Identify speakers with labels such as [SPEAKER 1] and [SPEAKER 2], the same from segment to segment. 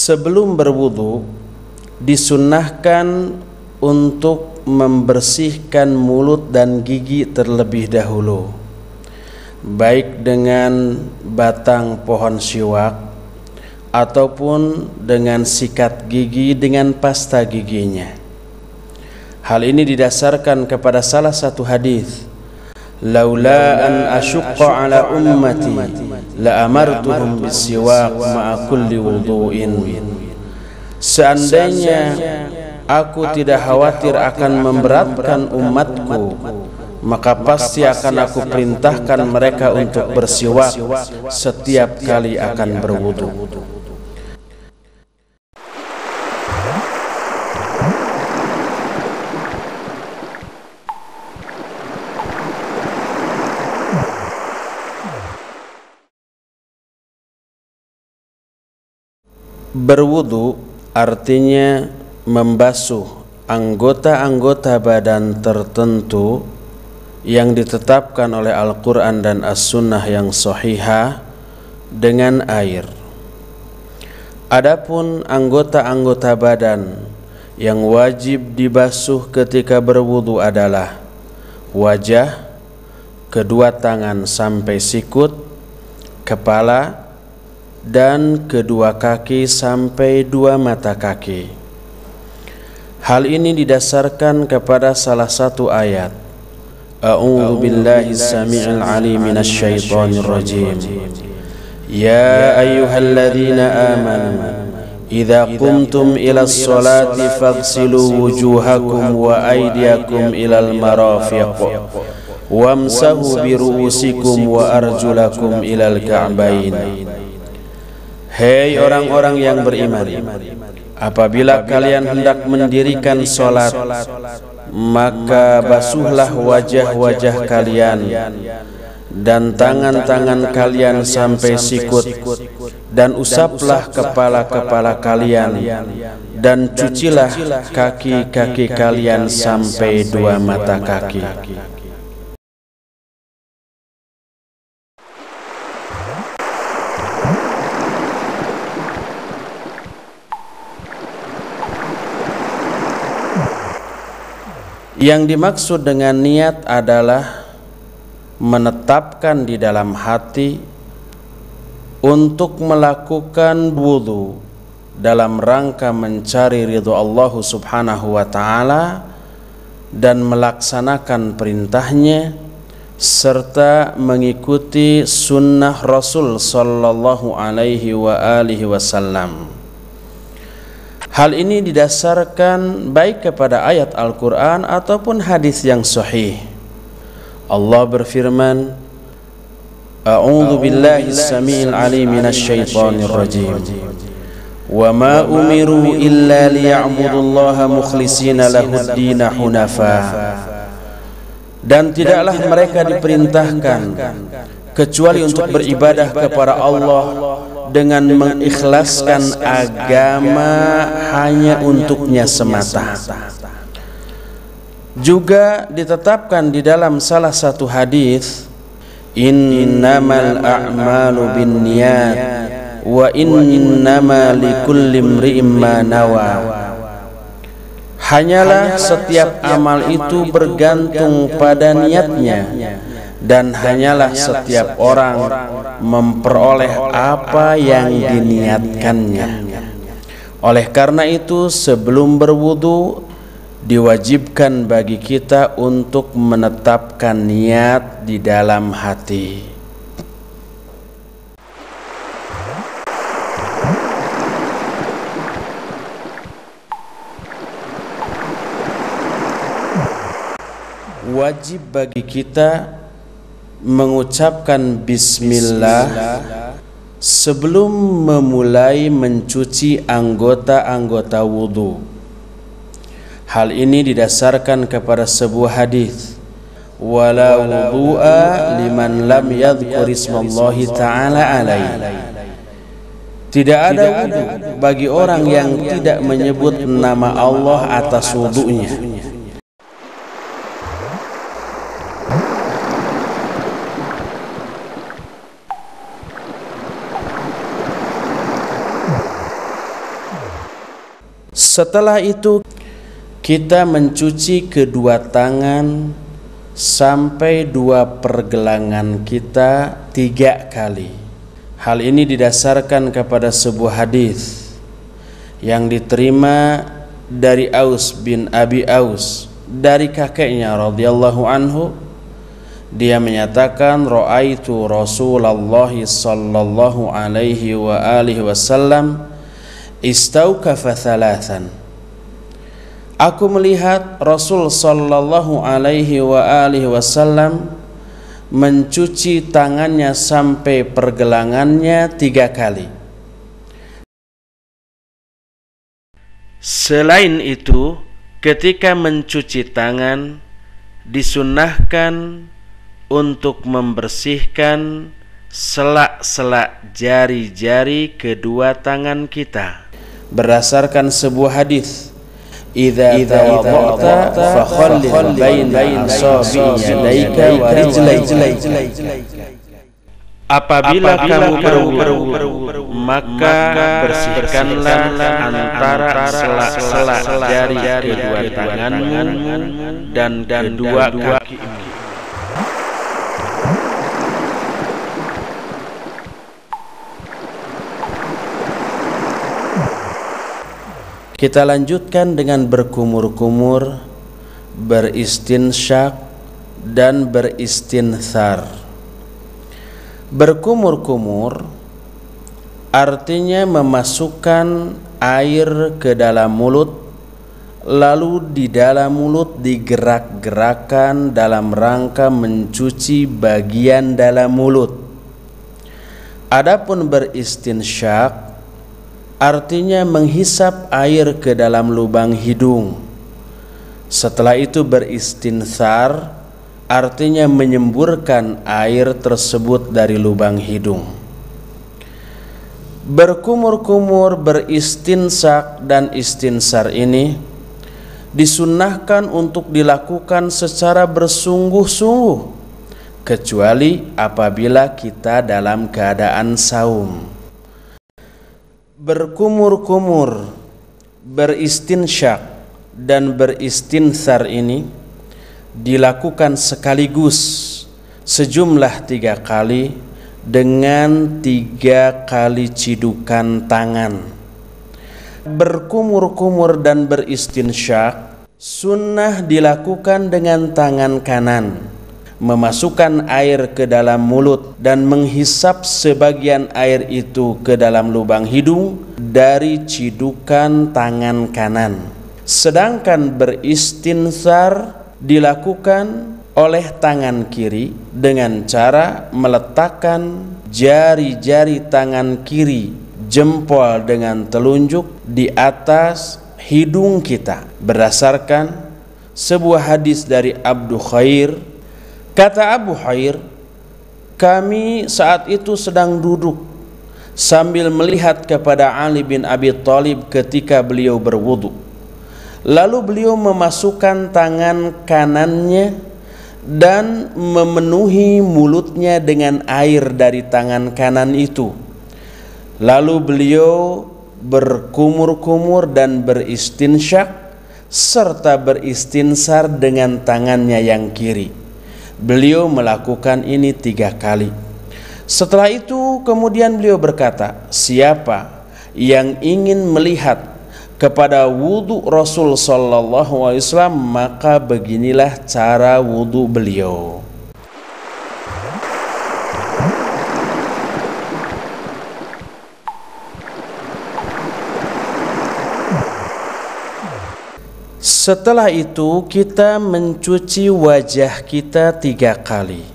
[SPEAKER 1] Sebelum berwudu disunnahkan untuk membersihkan mulut dan gigi terlebih dahulu, baik dengan batang pohon siwak ataupun dengan sikat gigi dengan pasta giginya. Hal ini didasarkan kepada salah satu hadis, laula an asyqa ala ummati la amartuhum bisiwak ma'a kulli wudu'in. Seandainya aku tidak khawatir akan memberatkan umatku, maka pasti akan aku perintahkan mereka untuk bersiwak setiap kali akan berwudu. Berwudu artinya membasuh anggota-anggota badan tertentu yang ditetapkan oleh Al-Quran dan As-Sunnah yang sahihah dengan air. Adapun anggota-anggota badan yang wajib dibasuh ketika berwudu adalah wajah, kedua tangan sampai sikut, kepala, dan kedua kaki sampai dua mata kaki. Hal ini didasarkan kepada salah satu ayat, A'udzu billahi samii'il 'aliim minasy syaithaanir rajiim. Ya ayyuhalladzina aamanu idza qumtum ilas sholati faghsilu wujuhakum wa aydiyakum ilal marafiq wamsahu bi ru'usikum wa arjulakum ilal ka'bain. Hei orang-orang yang beriman, apabila kalian hendak mendirikan sholat, maka basuhlah wajah-wajah kalian dan tangan-tangan kalian sampai sikut, dan usaplah kepala-kepala kalian, dan cucilah kaki-kaki kalian sampai dua mata kaki. Yang dimaksud dengan niat adalah menetapkan di dalam hati untuk melakukan wudu dalam rangka mencari ridho Allah Subhanahu wa ta'ala dan melaksanakan perintahnya serta mengikuti sunnah Rasul sallallahu alaihi wa alihi wasallam. Hal ini didasarkan baik kepada ayat Al-Quran ataupun hadis yang sahih. Allah berfirman, A'udzu billahi samii'il 'aliim minasy syaithaanir rajiim. Wa ma umiru illa liya'budullaha mukhlishina lahud-din hunafa. Dan tidaklah mereka diperintahkan kecuali untuk beribadah kepada Allah dengan mengikhlaskan agama hanya untuknya semata. Juga ditetapkan di dalam salah satu hadis, innamal a'malu binniyat wa innama likulli imri'in ma nawa. Hanyalah setiap amal itu bergantung pada niatnya, dan hanyalah setiap orang memperoleh apa yang diniatkannya. Oleh karena itu, sebelum berwudu diwajibkan bagi kita untuk menetapkan niat di dalam hati. Wajib bagi kita mengucapkan bismillah sebelum memulai mencuci anggota-anggota wudu. Hal ini didasarkan kepada sebuah hadis, wala wudu'a liman lam yadhkur ismallahi ta'ala alaihi. Tidak ada wudu bagi orang yang tidak menyebut nama Allah atas wudunya. Setelah itu kita mencuci kedua tangan sampai dua pergelangan kita 3 kali. Hal ini didasarkan kepada sebuah hadis yang diterima dari Aus bin Abi Aus dari kakeknya radhiyallahu anhu. Dia menyatakan, ra'aitu Rasulullah sallallahu alaihi wa alihi wasallam istaukafa thalathan. Aku melihat Rasul sallallahu alaihi wa alihi wasallam mencuci tangannya sampai pergelangannya 3 kali. Selain itu, ketika mencuci tangan disunnahkan untuk membersihkan selak-selak jari-jari kedua tangan kita berdasarkan sebuah hadis, idza tawadda'ta fa khallil baina asabi' yadayka wa rijlayka. Apabila kamu berwudu, maka bersihkanlah antara selak-selak jari kedua tanganmu dan kedua kakimu. Kita lanjutkan dengan berkumur-kumur, beristinsyak dan beristinthar. Berkumur-kumur artinya memasukkan air ke dalam mulut, lalu di dalam mulut digerak-gerakkan dalam rangka mencuci bagian dalam mulut. Adapun beristinsyak artinya menghisap air ke dalam lubang hidung. Setelah itu beristinthar artinya menyemburkan air tersebut dari lubang hidung. Berkumur-kumur, beristinsak dan istinsar ini disunnahkan untuk dilakukan secara bersungguh-sungguh, kecuali apabila kita dalam keadaan saum. Berkumur-kumur, beristinsyak dan beristinthar ini dilakukan sekaligus sejumlah 3 kali dengan 3 kali cidukan tangan. Berkumur-kumur dan beristinsyak sunnah dilakukan dengan tangan kanan, memasukkan air ke dalam mulut dan menghisap sebagian air itu ke dalam lubang hidung dari cidukan tangan kanan. Sedangkan beristinthar dilakukan oleh tangan kiri dengan cara meletakkan jari-jari tangan kiri, jempol dengan telunjuk di atas hidung kita. Berdasarkan sebuah hadis dari Abu Khair, kata Abu Khair, kami saat itu sedang duduk sambil melihat kepada Ali bin Abi Thalib ketika beliau berwudu. Lalu beliau memasukkan tangan kanannya dan memenuhi mulutnya dengan air dari tangan kanan itu. Lalu beliau berkumur-kumur dan beristinsyak serta beristinsar dengan tangannya yang kiri. Beliau melakukan ini 3 kali. Setelah itu kemudian beliau berkata, siapa yang ingin melihat kepada wudu Rasul sallallahu alaihi wasallam, maka beginilah cara wudu beliau. Setelah itu kita mencuci wajah kita 3 kali.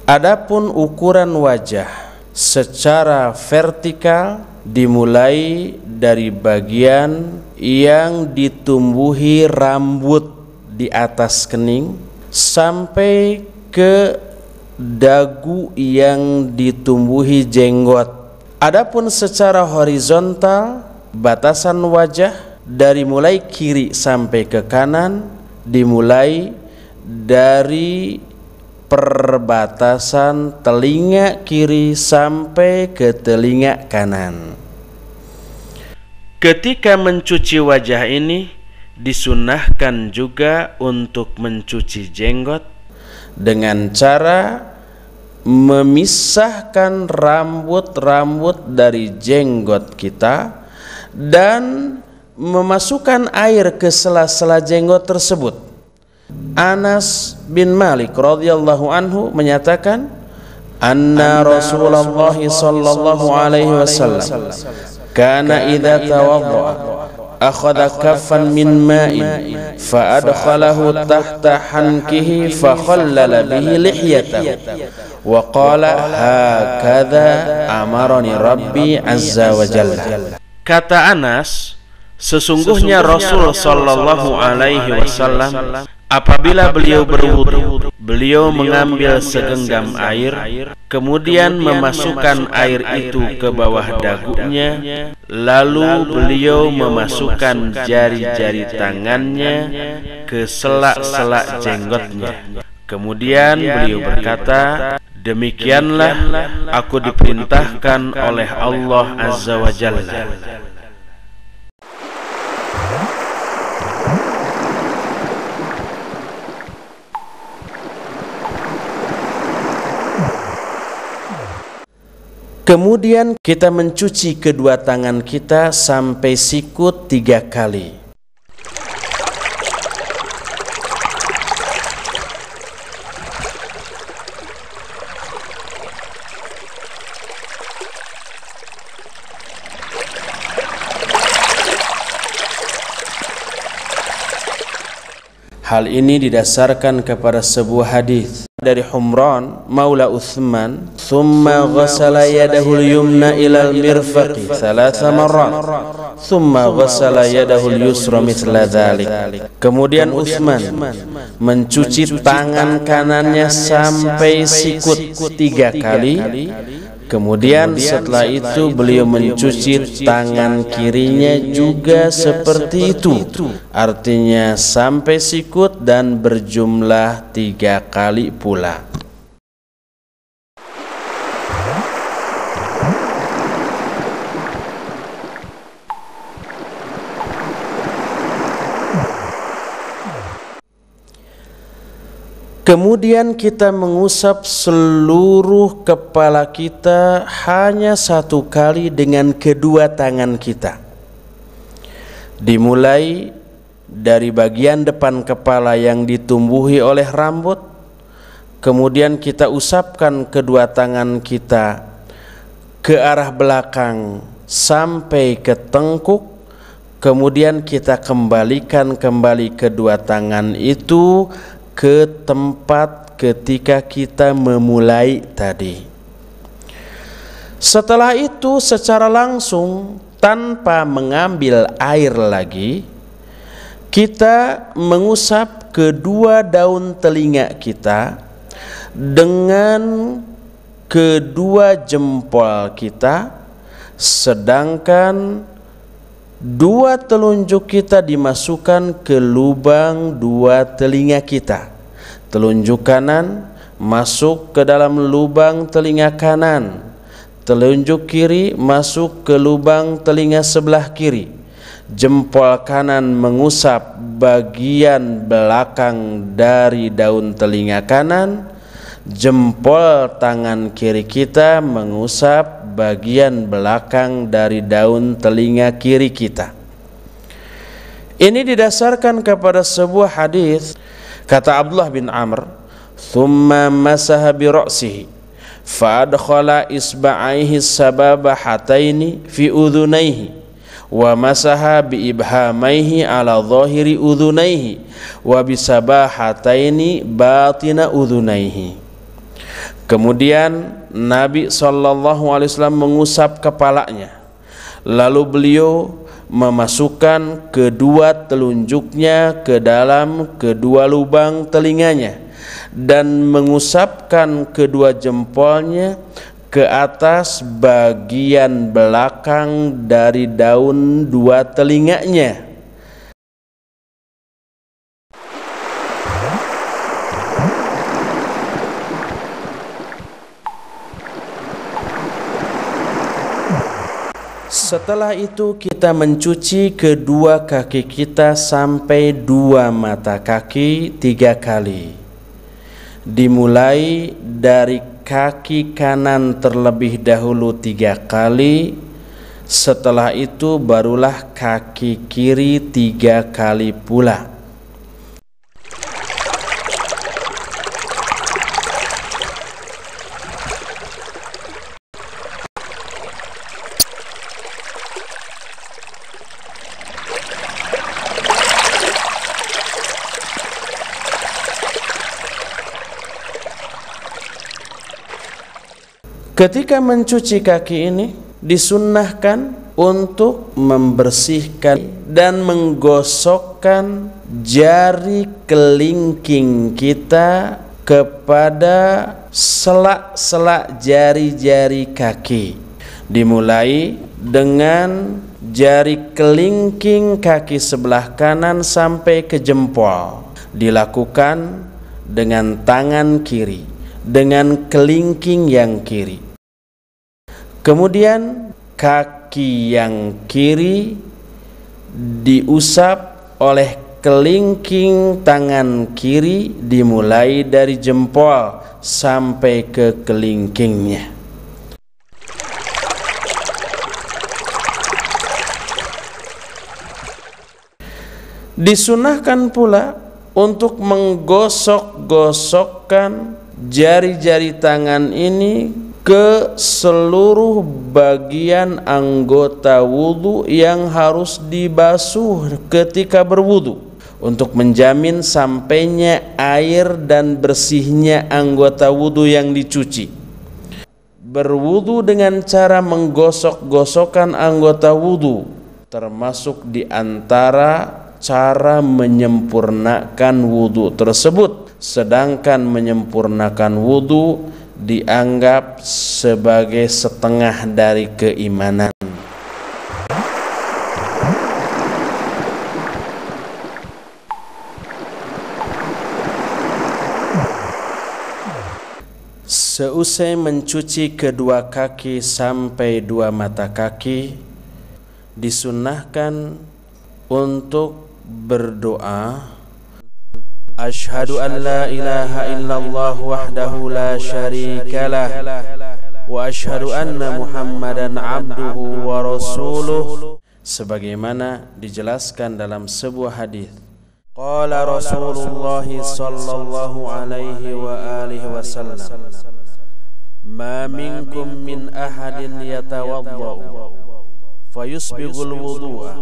[SPEAKER 1] Adapun ukuran wajah secara vertikal dimulai dari bagian yang ditumbuhi rambut di atas kening sampai ke dagu yang ditumbuhi jenggot. Adapun secara horizontal, batasan wajah dari mulai kiri sampai ke kanan dimulai dari perbatasan telinga kiri sampai ke telinga kanan. Ketika mencuci wajah ini, disunnahkan juga untuk mencuci jenggot dengan cara memisahkan rambut-rambut dari jenggot kita dan memasukkan air ke sela-sela jenggot tersebut. Anas bin Malik radhiyallahu anhu menyatakan, anna Rasulullah sallallahu alaihi wasallam kana idza tawadda'a akhadha kaffan min ma'in fa adkhalahu tahta hankihi fa khallala bihi lihyatahu wa qala hakadha amarani rabbi azza wa jalla. Kata Anas, sesungguhnya Rasul sallallahu alaihi wasallam apabila beliau berwudu, beliau mengambil segenggam air, kemudian memasukkan air itu ke bawah dagunya, lalu beliau memasukkan jari-jari tangannya ke sela-sela jenggotnya. Kemudian beliau berkata, demikianlah aku diperintahkan oleh Allah Azza wa Jalla. Kemudian kita mencuci kedua tangan kita sampai sikut 3 kali. Hal ini didasarkan kepada sebuah hadis dari Humran Maula Uthman, thumma ghassala yadahu al-yumna ila al-mirfaqi 3 marrat, thumma ghassala yadahu al-yusra mithla dhalik. Kemudian Uthman mencuci tangan kanannya sampai sikut 3 kali. Kemudian setelah itu beliau mencuci tangan kirinya juga seperti itu, artinya sampai sikut dan berjumlah 3 kali pula. Kemudian kita mengusap seluruh kepala kita hanya 1 kali dengan kedua tangan kita. Dimulai dari bagian depan kepala yang ditumbuhi oleh rambut, kemudian kita usapkan kedua tangan kita ke arah belakang sampai ke tengkuk, kemudian kita kembalikan kembali kedua tangan itu ke tempat ketika kita memulai tadi. Setelah itu secara langsung tanpa mengambil air lagi, kita mengusap kedua daun telinga kita dengan kedua jempol kita, sedangkan 2 telunjuk kita dimasukkan ke lubang 2 telinga kita. Telunjuk kanan masuk ke dalam lubang telinga kanan, telunjuk kiri masuk ke lubang telinga sebelah kiri. Jempol kanan mengusap bagian belakang dari daun telinga kanan, jempol tangan kiri kita mengusap bagian belakang dari daun telinga kiri kita. Ini didasarkan kepada sebuah hadis, kata Abdullah bin Amr, thumma masaha bi ra'sihi fa adkhala isba'aihi sababahataini fi udhunaihi wa masaha bi ibhamaihi ala dhahiri udhunaihi wa bi sabahataini batina udhunaihi. Kemudian Nabi SAW mengusap kepalanya, lalu beliau memasukkan kedua telunjuknya ke dalam kedua lubang telinganya dan mengusapkan kedua jempolnya ke atas bagian belakang dari daun 2 telinganya. Setelah itu kita mencuci kedua kaki kita sampai dua mata kaki 3 kali. Dimulai dari kaki kanan terlebih dahulu 3 kali. Setelah itu barulah kaki kiri 3 kali pula. Ketika mencuci kaki ini disunnahkan untuk membersihkan dan menggosokkan jari kelingking kita kepada selak-selak jari-jari kaki. Dimulai dengan jari kelingking kaki sebelah kanan sampai ke jempol. Dilakukan dengan tangan kiri, dengan kelingking yang kiri. Kemudian kaki yang kiri diusap oleh kelingking tangan kiri, dimulai dari jempol sampai ke kelingkingnya. Disunahkan pula untuk menggosok-gosokkan jari-jari tangan ini ke seluruh bagian anggota wudu yang harus dibasuh ketika berwudu, untuk menjamin sampainya air dan bersihnya anggota wudu yang dicuci. Berwudu dengan cara menggosok-gosokkan anggota wudu termasuk di antara cara menyempurnakan wudu tersebut, sedangkan menyempurnakan wudu dianggap sebagai setengah dari keimanan. Seusai mencuci kedua kaki sampai dua mata kaki, disunnahkan untuk berdoa, Ashhadu an la ilaha illallah wahdahu la syarikalah wa ashhadu anna Muhammadan abduhu wa rasuluh, sebagaimana dijelaskan dalam sebuah hadis. Qala Rasulullah sallallahu alaihi wa alihi wasallam, ma minkum min ahadin yatawaddau fayusbighul wudu'a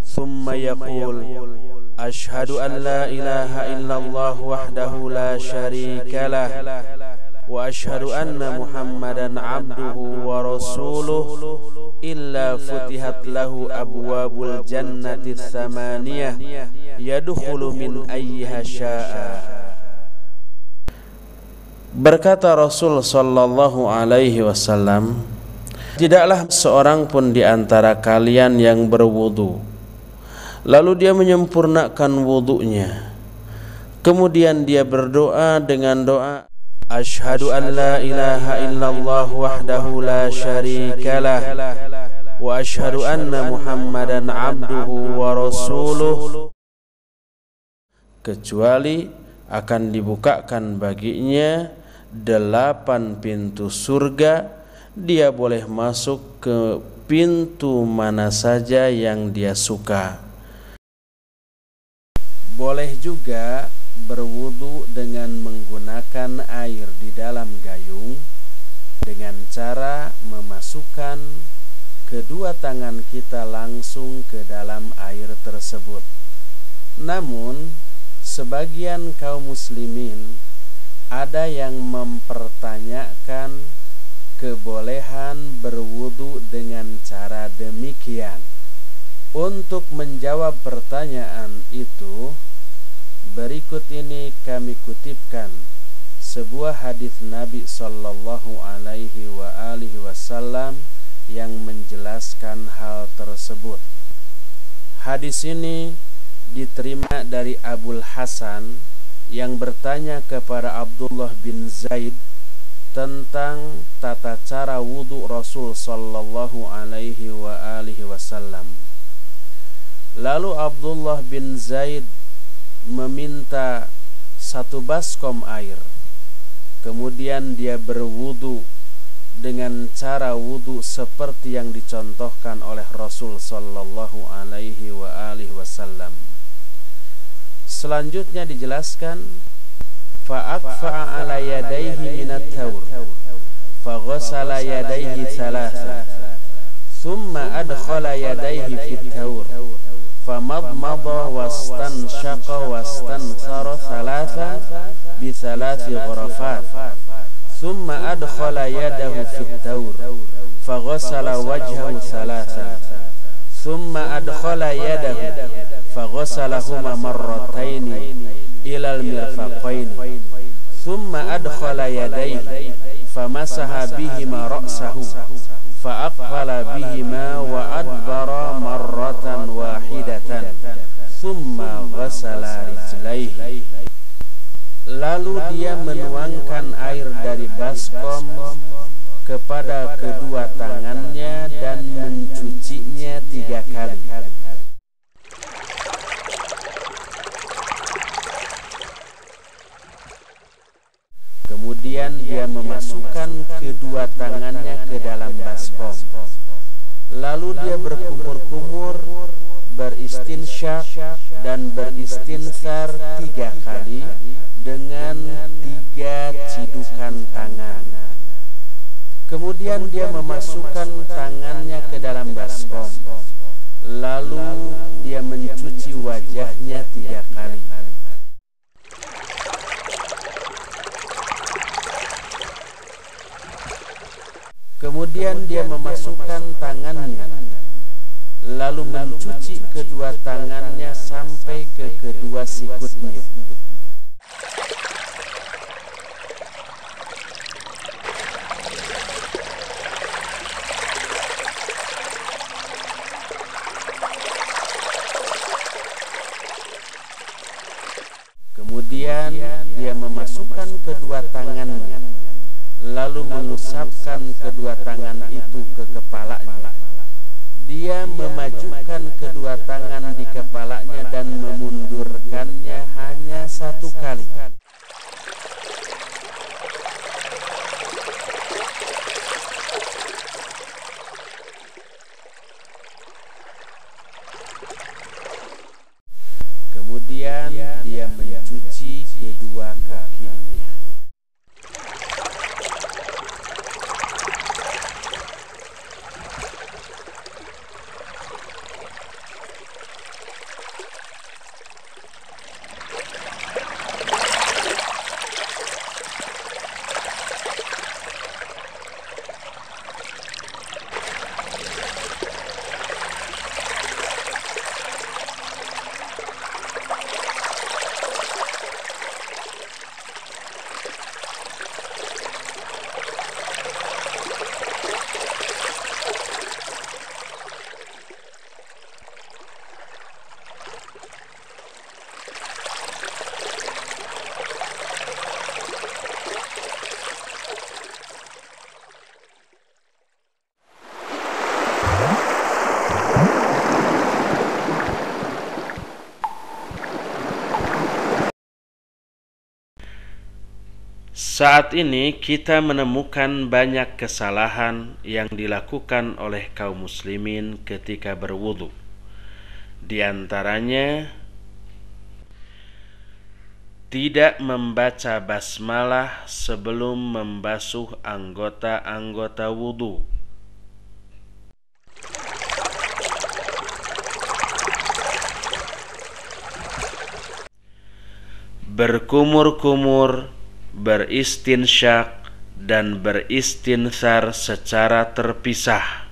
[SPEAKER 1] thumma yaqul Ashhadu an la ilaha illallah wahdahu la syarikalah wa ashhadu anna Muhammadan abduhu wa rasuluh illa futihat lahu abwabul jannati tsamaniyah yadkhulu min ayyiha syaa. Berkata Rasul sallallahu alaihi wasallam, tidaklah seorang pun di antara kalian yang berwudu lalu dia menyempurnakan wudunya, kemudian dia berdoa dengan doa Ashhadu an la ilaha illallah wahdahu la syarikalah wa ashhadu anna Muhammadan abduhu wa rasuluh, kecuali akan dibukakan baginya 8 pintu surga, dia boleh masuk ke pintu mana saja yang dia suka. Boleh juga berwudu dengan menggunakan air di dalam gayung dengan cara memasukkan kedua tangan kita langsung ke dalam air tersebut. Namun sebagian kaum muslimin ada yang mempertanyakan kebolehan berwudu dengan cara demikian. Untuk menjawab pertanyaan itu, berikut ini kami kutipkan sebuah hadis Nabi sallallahu alaihi wa alihi wasallam yang menjelaskan hal tersebut. Hadis ini diterima dari Abul Hasan yang bertanya kepada Abdullah bin Zaid tentang tata cara wudu Rasul sallallahu alaihi wa alihi wasallam. Lalu Abdullah bin Zaid meminta 1 baskom air. Kemudian dia berwudu dengan cara wudu seperti yang dicontohkan oleh Rasul sallallahu alaihi wa alihi wasallam. Selanjutnya dijelaskan, fa'aqfa'a ala yadayhi minat tawr faghasala yadayhi thalatha thumma adkhala yadayhi fit tawr famadmada wastanshaqa wastanthara thalatha bi thalathi ghurafat thumma adkhala yadahu fit tawr faghasala wajhahu thalatha thumma adkhala yadahu faghasalahuma marrataini ilal mirfaqaini thumma adkhala yadayhi famasaha bihima ra'sahu fa'aqbala bihima wa adbara marratan wahidatan thumma ghasala rijlaihi. Lalu dia menuangkan air dari baskom kepada kedua tangannya dan mencucinya 3 kali. Kemudian dia memasukkan kedua tangannya ke dalam baskom. Lalu dia berkumur-kumur, beristinsyak dan beristinthar 3 kali dengan 3 cidukan tangan. Kemudian dia memasukkan tangannya ke dalam baskom. Lalu dia mencuci wajahnya 3 kali. Kemudian dia memasukkan tangannya, lalu mencuci kedua tangannya sampai ke kedua sikutnya. Kemudian dia memasukkan kedua tangannya, lalu mengusapkan kedua tangan itu ke kepalanya. Dia memajukan kedua tangan di kepalanya dan memundurkannya hanya 1 kali. Kemudian dia mencuci kedua kakinya. Saat ini kita menemukan banyak kesalahan yang dilakukan oleh kaum muslimin ketika berwudu. Di antaranya, tidak membaca basmalah sebelum membasuh anggota-anggota wudu. Berkumur-kumur, beristinsyak dan beristinthar secara terpisah.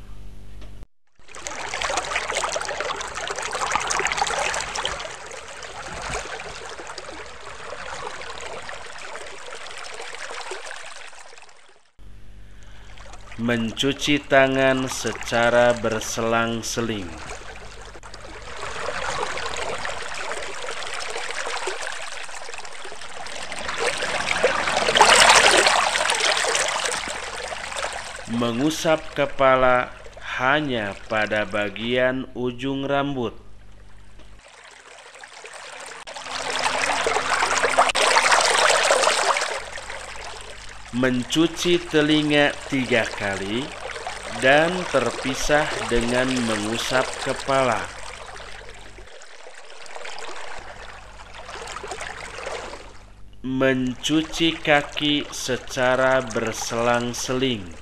[SPEAKER 1] Mencuci tangan secara berselang-seling. mengusap kepala hanya pada bagian ujung rambut. Mencuci telinga 3 kali dan terpisah dengan mengusap kepala. Mencuci kaki secara berselang-seling.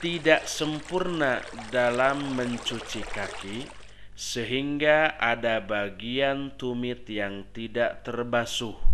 [SPEAKER 1] Tidak sempurna dalam mencuci kaki, sehingga ada bagian tumit yang tidak terbasuh.